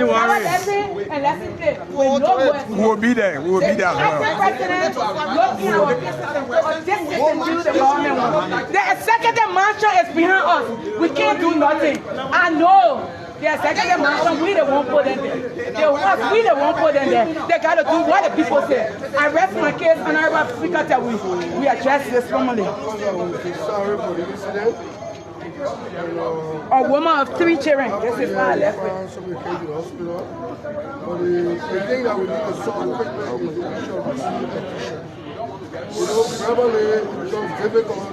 and lesson play. We will be there. We will be there as well. The executive mansion is behind us. We can't do nothing. I know. The executive mansion, we the one put them there. We the one put them there. They gotta do what the people say. I rest my case and I will speak that we address this family. Sorry for the incident. A woman of 3 children. This is why I left with. Somebody came to the hospital. But the thing that we need to solve quickly is the issue of receiving petition. You know, probably it becomes difficult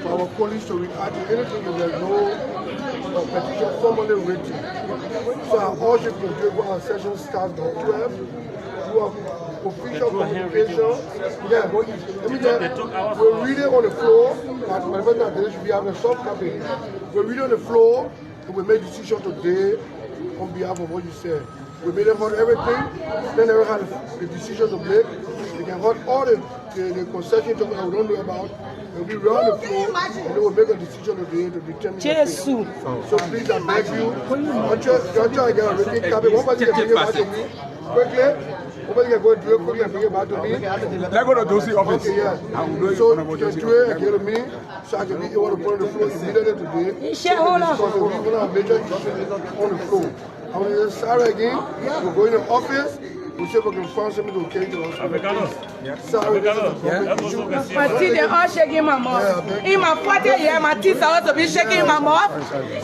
for our police to react to anything if there's no petition formally written. So our urge to do our session starts by 12. Do official communication. Yeah, we read it on the floor. That whenever that there should be having a soft copy. We read it on the floor and we make decision today on behalf of what you said. We made them hold everything. Then they had the decision to make. They can hold all the concessions that we don't know about. And we run the floor and they will make a decision today to determine. Jesus. So please, I beg you, until I get a written copy, one person can bring it back to me quickly. Nobody can go and do it quickly and bring it back to me. Let's go to the office. Okay, yeah. So you can do it and get to me, so I can be able to put on the floor immediately today. Because we want to have major decisions on the floor. I'm going to start again. We'll go in the office. We'll see if we can find something to carry to us. Sorry. My teeth are all shaking, my mom. In my 40 years, my teeth are also be shaking, my mom.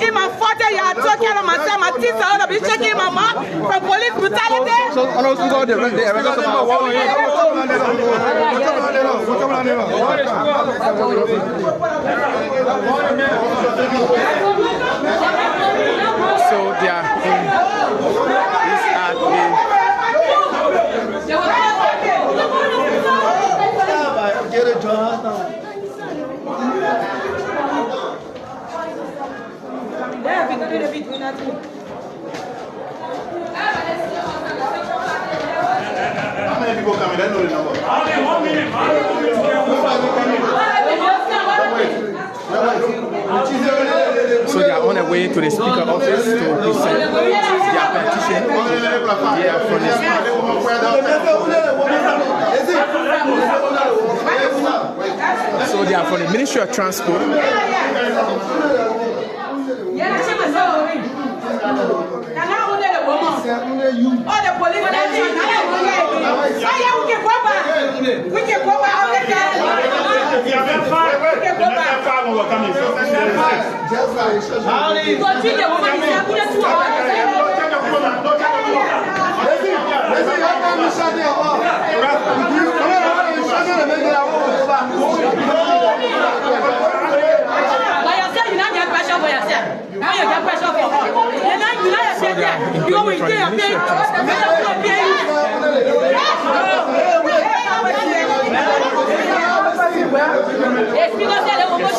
In my 40 years, I took care of myself. My teeth are also be shaking, my mom. From police brutality. So, I don't go there. So they are in this get a job now. How many people coming? I know the number. Only 1 minute. So they are on their way to the Speaker office to present their petition. They are from the So they are from the Ministry of Transport.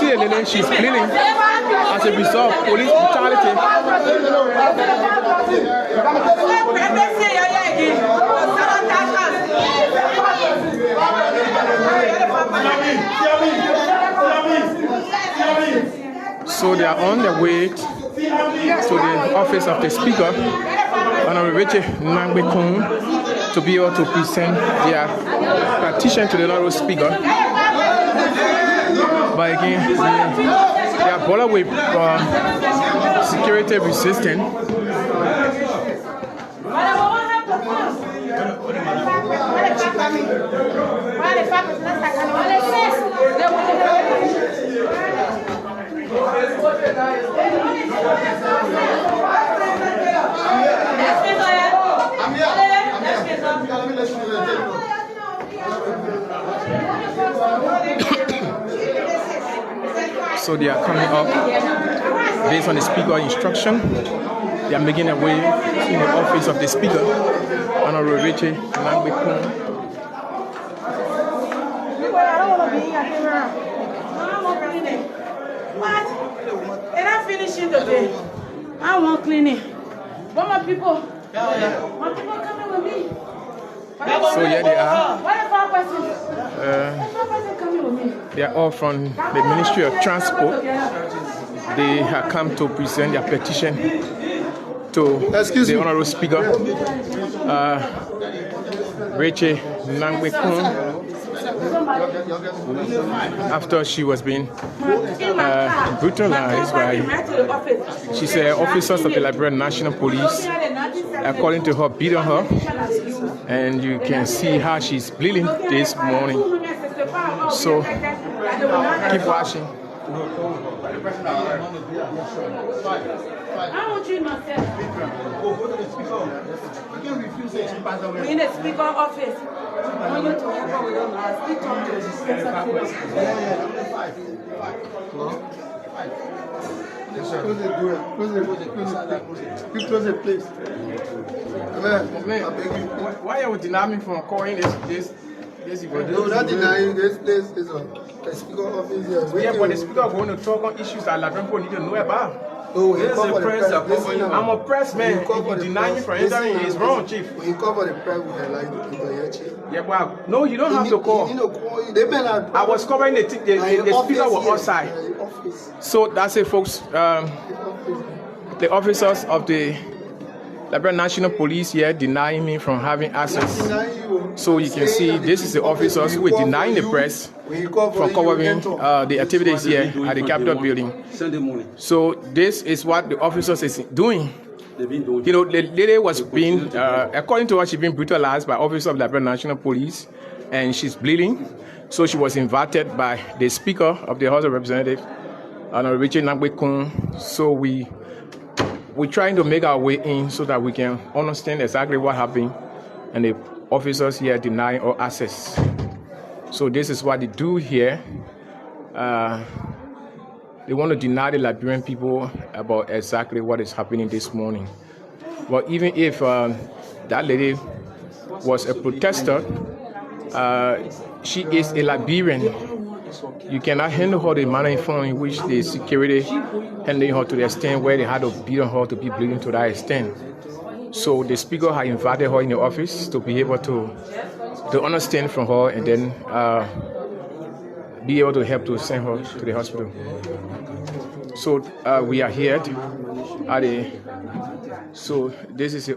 See Lily, she's pleading as a result of police brutality. So they are on their way to the office of the Speaker, Honorable Richard Nagbe Koon, to be able to present their petition to the Honorable Speaker. But again, they are bothered with security resistance. So they are coming up based on the Speaker's instruction. They are making their way in the office of the Speaker, Honorable Richard Nagbe Koon. I don't want to be here. What? And I'm finishing today. I want cleaning. But my people coming with me. So here they are. What if our person coming with me? They are all from the Ministry of Transport. They have come to present their petition to the Honorable Speaker, Richard Nagbe Koon, after she was being brutalized by, she said, officers of the Liberia National Police, according to her, beat on her, and you can see how she's bleeding this morning. So keep watching. In the speaker office, I want you to help her with them. Close the place. Why are you denying me from calling this event? No, not denying this place is the speaker office here. Yeah, but the speaker is going to talk on issues that Liberian people need to know about. Oh, he cover the press. I'm a press man. If you deny me from entering, it's wrong, Chief. You cover the press with the light people here, Chief. Yeah, but no, you don't have to call. You need to call. They may not. I was covering the speaker was outside. So that's it, folks. The officers of the Liberia National Police here denying me from having access. So you can see this is the officers who are denying the press from covering the activities here at the Capitol building. So this is what the officers is doing. You know, the lady was being, according to her, she's been brutalized by officers of the Liberia National Police, and she's bleeding. So she was invited by the Speaker of the House of Representatives, Honorable Richard Nagbe Koon. So we're trying to make our way in so that we can understand exactly what happened, and the officers here denying all access. So this is what they do here. They want to deny the Liberian people about exactly what is happening this morning. But even if that lady was a protester, she is a Liberian. You cannot handle her the manner in which the security handling her to the extent where they had to beat on her to be bleeding to that extent. So the speaker had invited her in the office to be able to understand from her and then be able to help to send her to the hospital. So we are here at the. So this is the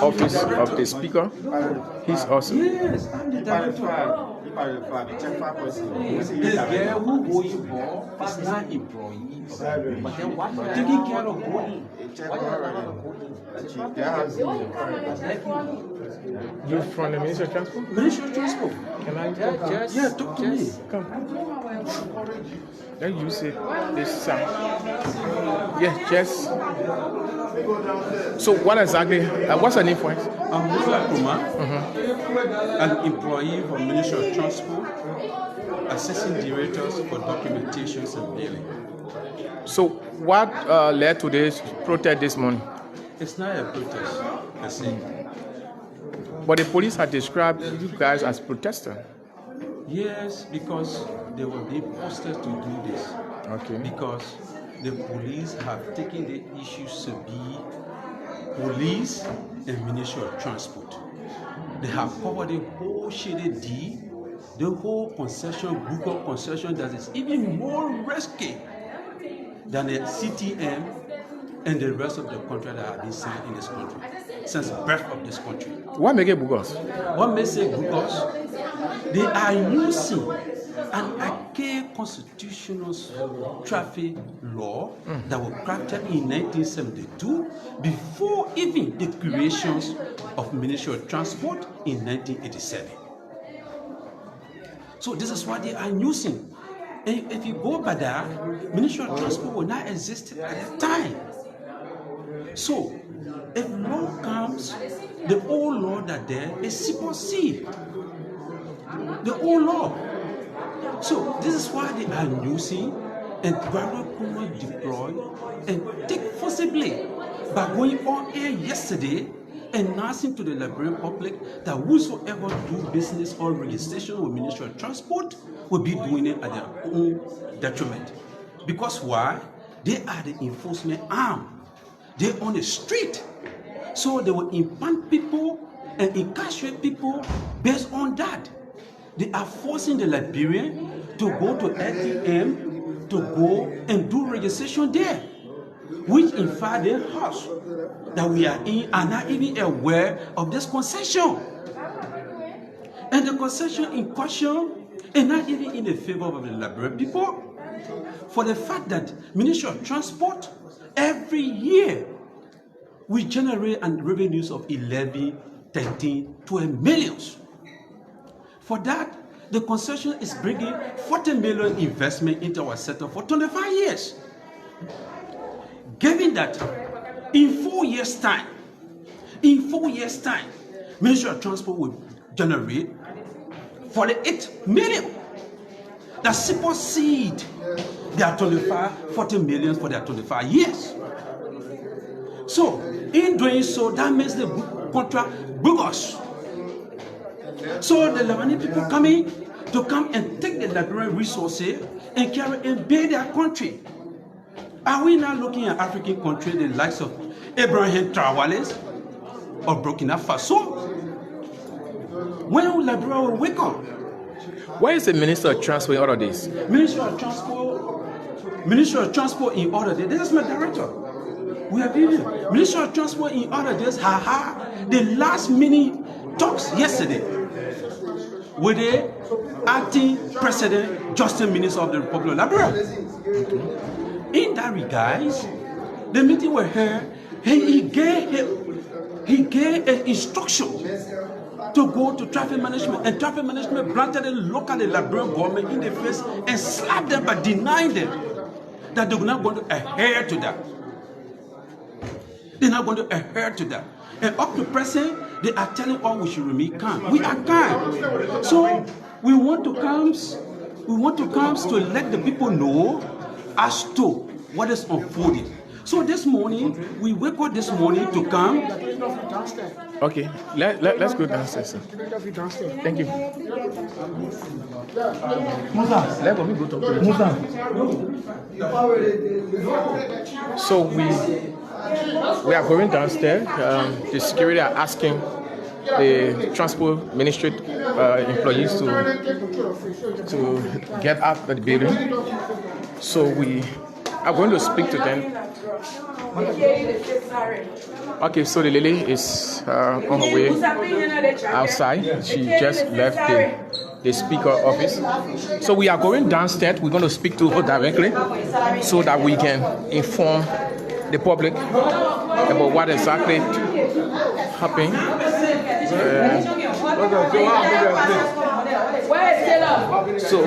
office of the speaker. He's also. Yes, I'm the director. The girl who going for is not employee, but then what taking care of going? You from the Ministry of Transport? Ministry of Transport. Can I talk? Yeah, talk to me. Come. Then you say this sound. Yeah, Jess. So what exactly? What's the name for it? I'm Musla Kuma, an employee from Ministry of Transport, assistant directors for documentations and billing. So what led to this protest this morning? It's not a protest, I see. But the police had described you guys as protesters. Yes, because they were being posted to do this. Okay. Because the police have taken the issues to be police and Ministry of Transport. They have covered the whole shady deal, the whole concession, Google concession that is even more risky than the CTM and the rest of the contract that have been signed in this country since the birth of this country. What make it bogus? What makes it bogus? They are using an archaic constitutional traffic law that was crafted in 1972 before even the creations of Ministry of Transport in 1987. So this is what they are using. And if you go by that, Ministry of Transport will not exist at the time. So if law comes, the old law that there is supersede the old law. So this is why they are using and gradually deploy and take forcibly by going on air yesterday and announcing to the Liberian public that whosoever do business or registration with Ministry of Transport will be doing it at their own detriment. Because why? They are the enforcement arm. They're on the street. So they will impound people and incarcerate people based on that. They are forcing the Liberian to go to LTM to go and do registration there. which in fact the house that we are in are not even aware of this concession. And the concession in question is not even in the favor of the Liberia people, for the fact that Ministry of Transport every year we generate revenues of 11, 13, 12 millions. For that, the concession is bringing 40 million investment into our sector for 25 years. Given that in 4 years' time, Ministry of Transport will generate 48 million that supersede their 40 million for their 25 years. So, in doing so, that makes the contract bogus. So the Lebanese people come and take the Liberian resources and carry and build their country. Are we now looking at African countries, the likes of Abraham Traoré or Burkina Faso? When will Liberia will wake up? Where is the Minister of Transport in all of this? Ministry of Transport in order this. This is my director. We are dealing. Ministry of Transport in order this. The last minute talks yesterday with the acting president, Justin Minister of the Republic of Liberia. In that regard, the meeting was here. He gave an instruction to go to traffic management, and traffic management planted the local Liberian government in the face and slapped them by denying them that they're not going to adhere to that. They're not going to adhere to that. And up to present, they are telling us we should remain calm. We are calm. So we want to come to let the people know as to what is unfolding. So this morning, we wake up this morning to come. Okay, let's go downstairs, sir. Thank you. Let me go to So we are going downstairs. The security are asking the transport ministry employees to get out of the building. So we are going to speak to them. Okay, so the lady is on her way outside. She just left the speaker office. So we are going downstairs. We're going to speak to her directly so that we can inform the public about what exactly happened. So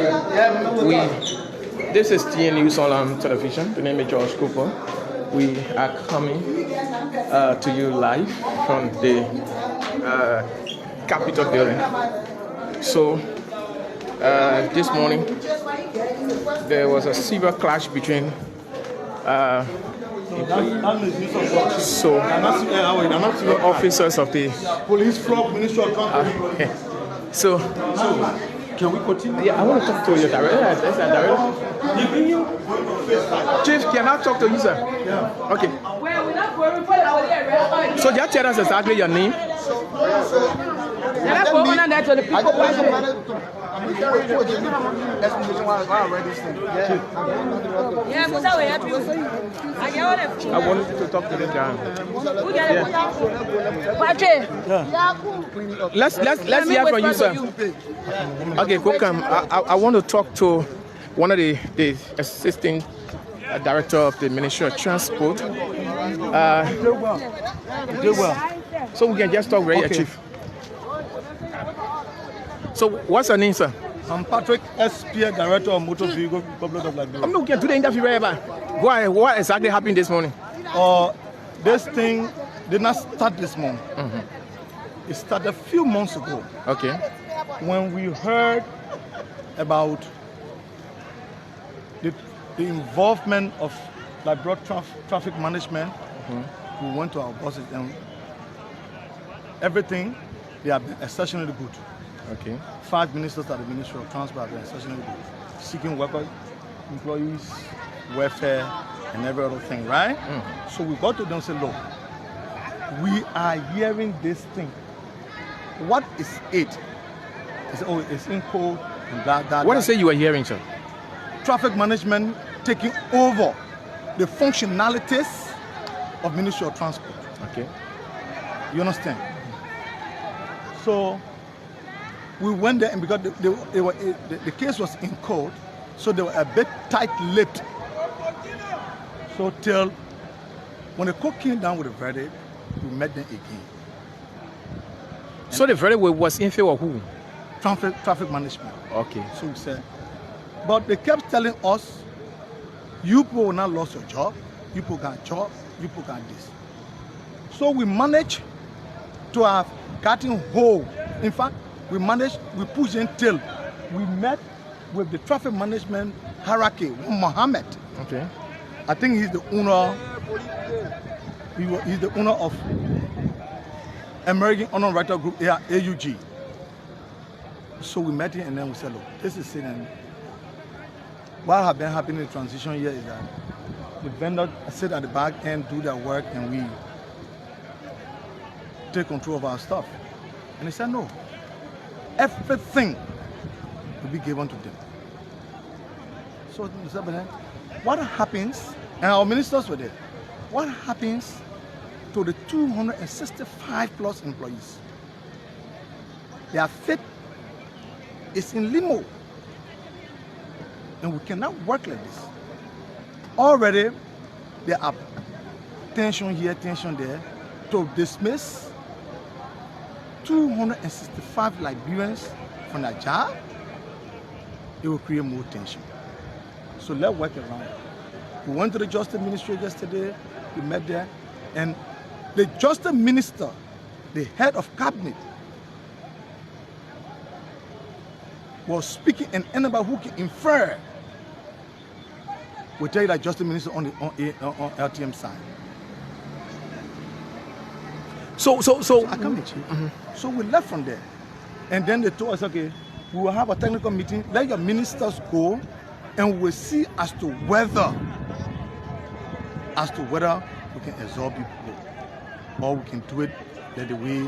this is TN News on television. The name is George Cooper. We are coming to you live from the Capitol building. So this morning there was a severe clash between officers of the police from Ministry of Transport. So Can we continue? yeah, I want to talk to you directly. Chief, can I talk to you, sir? Yeah. Okay. So just tell us exactly your name. I wanted to talk to this guy. Yeah. Let's hear from you, sir. Okay, go come. I want to talk to one of the assistant director of the Ministry of Transport. So we can just talk right here, Chief. So what's your name, sir? I'm Patrick S.P., Director of Motor Vehicle Republic of Liberia. I'm looking to the interview right about. What exactly happened this morning? This thing did not start this morning. It started a few months ago. Okay. When we heard about the involvement of Liberia Traffic Management, we went to our bosses and everything, they have been exceptionally good. Okay. 5 ministers at the Ministry of Transport have been exceptionally good. Seeking workers, employees, welfare, and every other thing, right? So we got to them and said, look, we are hearing this thing. What is it? They said, oh, it's in code and that. What is it you are hearing, sir? Traffic management taking over the functionalities of Ministry of Transport. Okay. You understand? So we went there, and because the case was in court, so they were a bit tight-lipped. So till when the court came down with a verdict, we met them again. So the verdict was in favor of who? Traffic management. Okay. So we said, but they kept telling us, you people will not lose your job, you people got job, you people got this. So we managed to have gotten whole. In fact, we pushed until we met with the traffic management hierarchy, Mohammed. Okay. I think he's the owner. He's the owner of American Honor Writer Group, AUG. So we met him, and then we said, look, this is it. And what has been happening in the transition here is that the vendors sit at the back end, do their work, and we take control of our stuff. And he said, no, everything will be given to them. So we said, but then, what happens, and our ministers were there, what happens to the 265 plus employees? Their fate is in limbo. And we cannot work like this. Already, there are tension here, tension there. To dismiss 265 Liberians from their job, it will create more tension. So let's work around it. We went to the Justice Ministry yesterday, we met there, and the Justice Minister, the head of cabinet, was speaking, and anybody who can infer will tell you that Justice Minister on LTM side. So I come with you. So we left from there, and then they told us, okay, we will have a technical meeting. Let your ministers go, and we'll see as to whether we can absorb people, or we can do it the way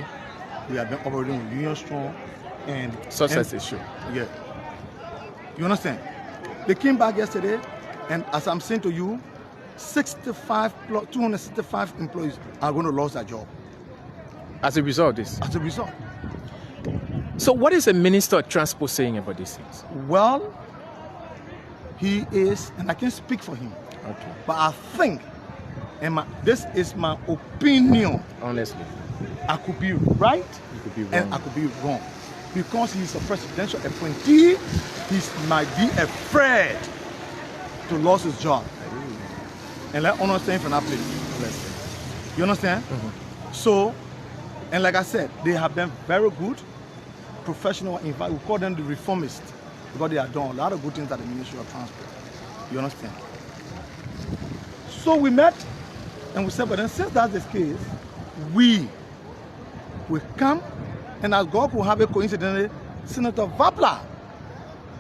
we have been operating with Union Strong and success issue. Yeah. You understand? They came back yesterday, and as I'm saying to you, 265 employees are going to lose their job. As a result of this? As a result. So what is the Minister of Transport saying about these things? Well, he is, and I can't speak for him, okay, but I think, and this is my opinion. Honestly. I could be right, you could be wrong, and I could be wrong. Because he's a presidential appointee, he might be afraid to lose his job. And let understand from that place. You understand? So, and like I said, they have been very good, professional. In fact, we call them the reformists because they have done a lot of good things at the Ministry of Transport. You understand? So we met and we said, but then since that's the case, we will come, and as God will have it coincidentally, Senator Vapla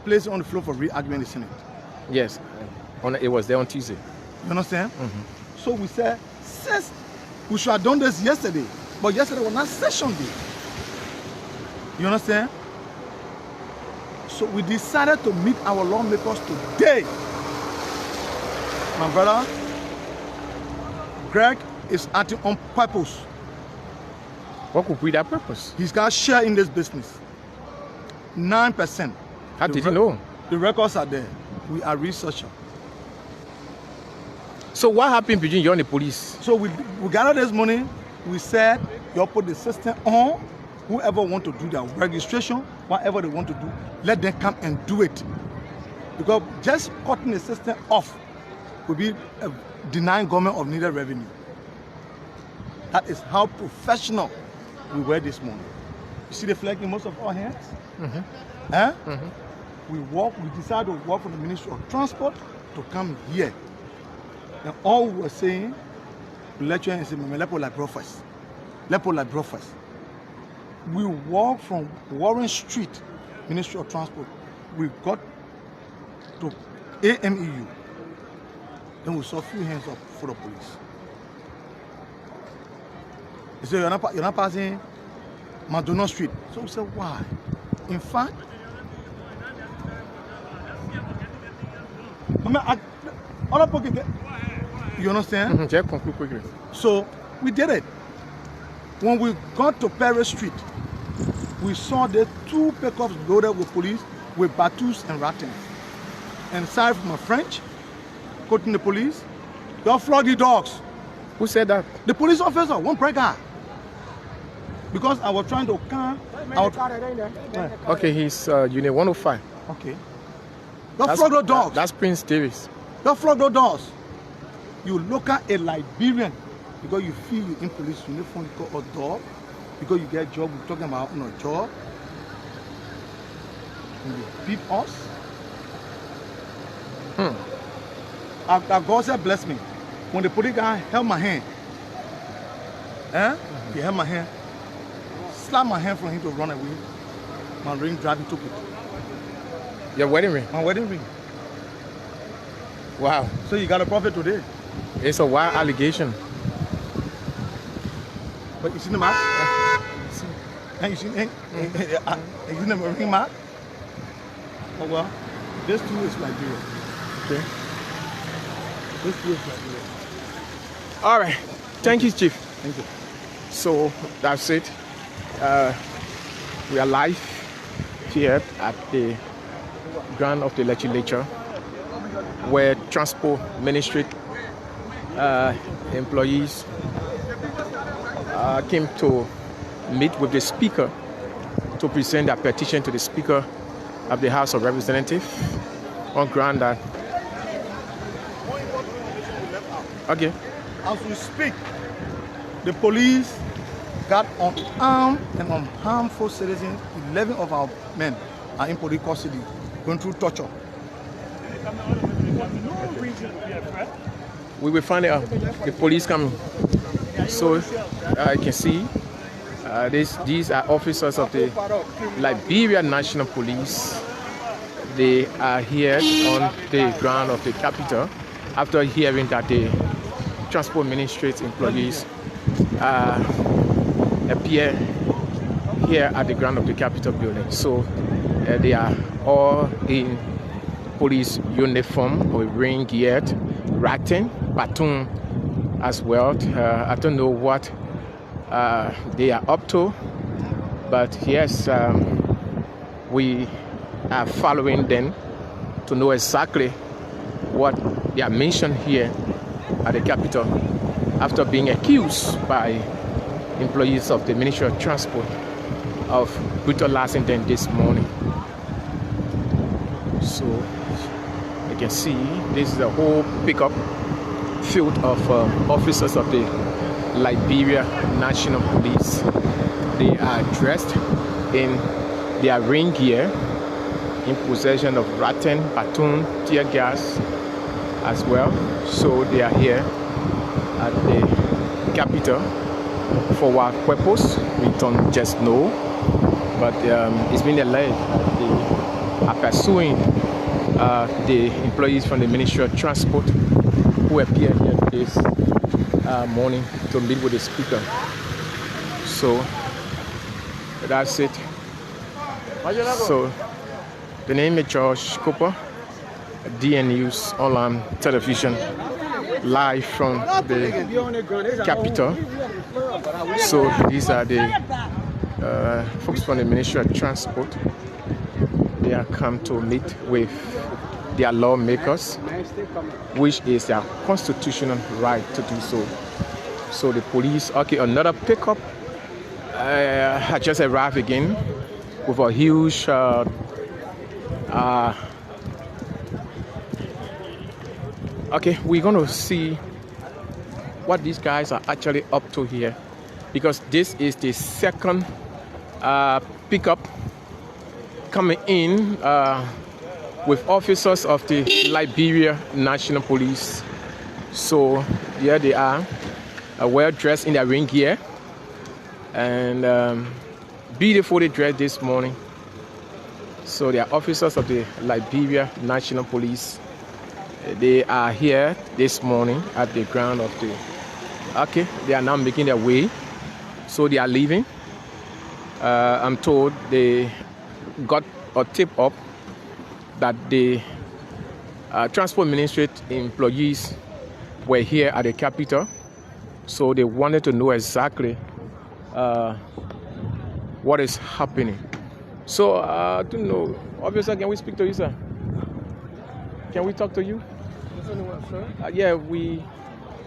placed on the floor for re-argument in the Senate. Yes, it was there on Tuesday. You understand? So we said, since we should have done this yesterday, but yesterday was not session day. You understand? So we decided to meet our lawmakers today. My brother, Greg is acting on purpose. What could be that purpose? He's got a share in this business. 9%. How did you know? The records are there. We are researchers. So what happened between you and the police? So we gathered this money. We said, you put the system on. Whoever want to do their registration, whatever they want to do, let them come and do it. Because just cutting the system off will be denying government of needed revenue. That is how professional we were this morning. You see the flag in most of our hands? We decided to walk from the Ministry of Transport to come here. And all we were saying, we let you and say, Lepo like breakfast. Lepo like breakfast. We walked from Warren Street, Ministry of Transport. We got to AMEU. Then we saw a few hands up for the police. They said, you're not passing Madonna Street. So we said, why? In fact, You understand? Just conclude quickly. So we did it. When we got to Paris Street, we saw the 2 pickups loaded with police with batons and rattlings. And sorry for my French, quoting the police, "Y'all flog the dogs." Who said that? The police officer, one black guy. Because I was trying to calm out. Okay, he's Unit 105. Okay. Y'all flog the dogs. That's Prince Davis. Y'all flog the dogs. You look at a Liberian because you feel you in police uniform, you call a dog. Because you get a job, we're talking about a job. And you beat us. God said, bless me. When the police guy held my hand, he held my hand, slapped my hand for him to run away. My ring driving took it. Your wedding ring? My wedding ring. Wow. So you got a profit today. It's a wild allegation. But you see the mark? And you see the ring mark? Oh well, this too is Liberia. Okay. This too is Liberia. All right. Thank you, Chief. Thank you. So that's it. We are live here at the ground of the legislature, where Transport Ministry employees came to meet with the Speaker to present their petition to the Speaker of the House of Representatives on ground that. Okay. As we speak, the police got unarmed and unharmful citizens. 11 of our men are in police custody, going through torture. We will find out the police coming. So you can see these are officers of the Liberia National Police. They are here on the ground of the capital after hearing that the Transport Ministry employees appear here at the ground of the Capitol building. So they are all in police uniform with ring geared, ratting, baton as well. I don't know what they are up to, but yes, we are following them to know exactly what they are mentioned here at the Capitol after being accused by employees of the Ministry of Transport of brutalizing them this morning. So you can see this is a whole pickup filled of officers of the Liberia National Police. They are dressed in their ring gear, in possession of rattan, baton, tear gas as well. So they are here at the Capitol. For what purpose, we don't just know, but it's been alleged that they are pursuing the employees from the Ministry of Transport who appeared here this morning to meet with the Speaker. So that's it. So the name is George Cooper, DN News Online Television, live from the Capitol. So these are the folks from the Ministry of Transport. They have come to meet with their lawmakers, which is their constitutional right to do so. So the police, okay, another pickup had just arrived again with a huge okay, we're going to see what these guys are actually up to here, because this is the second pickup coming in with officers of the Liberia National Police. So here they are, well dressed in their ring gear, and beautifully dressed this morning. So they are officers of the Liberia National Police. They are here this morning at the ground of the. Okay, they are now making their way. So they are leaving. I'm told they got a tip up that the Transport Ministry employees were here at the Capitol, so they wanted to know exactly what is happening. So I don't know. Officer, can we speak to you, sir? Can we talk to you? Yeah, we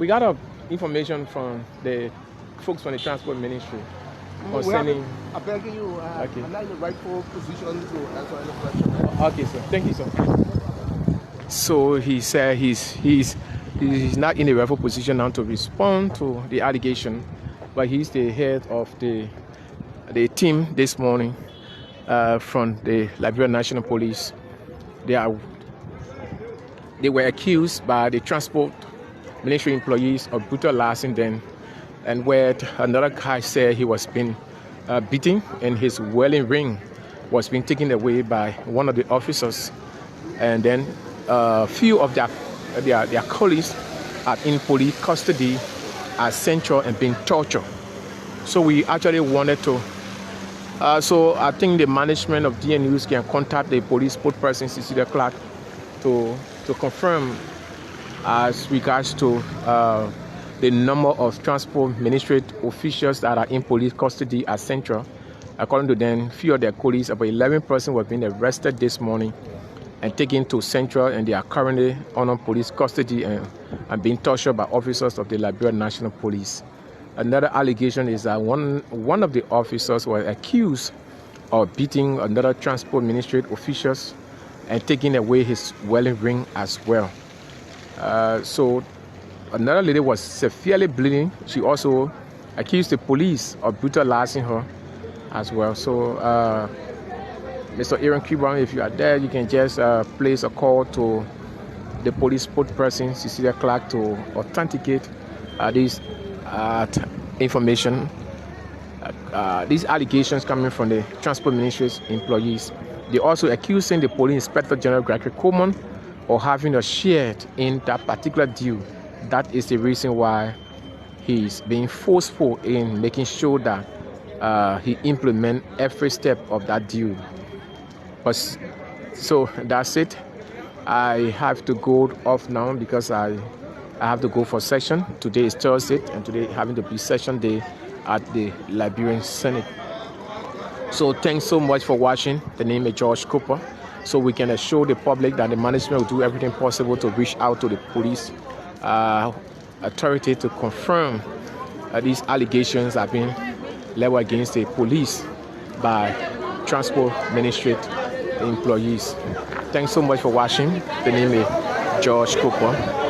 got information from the folks from the Transport Ministry concerning. I'm begging you. Okay. I'm not in the rightful position to answer any question. Okay, sir. Thank you, sir. So he said he's not in a rightful position now to respond to the allegation, but he's the head of the team this morning from the Liberia National Police. They were accused by the Transport Ministry employees of brutalizing them, and where another guy said he was being beaten and his wedding ring was being taken away by one of the officers, and then a few of their colleagues are in police custody at Central and being tortured. So we actually wanted to. So I think the management of DNUs can contact the police spokesperson, Cecilia Clark, to confirm as regards to the number of Transport Ministry officials that are in police custody at Central. According to them, few of their colleagues, about 11 persons, were being arrested this morning and taken to Central, and they are currently under police custody and being tortured by officers of the Liberia National Police. Another allegation is that one of the officers was accused of beating another Transport Ministry officials and taking away his wedding ring as well. So another lady was severely bleeding. She also accused the police of brutalizing her as well. So Mr. Aaron Kibran, if you are there, you can just place a call to the police spokesperson, Cecilia Clark, to authenticate this information, these allegations coming from the Transport Ministry's employees. They also accusing the Police Inspector General Gregory Coleman of having a share in that particular deal. That is the reason why he's being forceful in making sure that he implement every step of that deal. But so that's it. I have to go off now because I have to go for session. Today is Thursday, and today having to be session day at the Liberian Senate. So thanks so much for watching. The name is George Cooper. So we can assure the public that the management will do everything possible to reach out to the police authority to confirm these allegations have been leveled against the police by Transport Ministry employees. Thanks so much for watching. The name is George Cooper.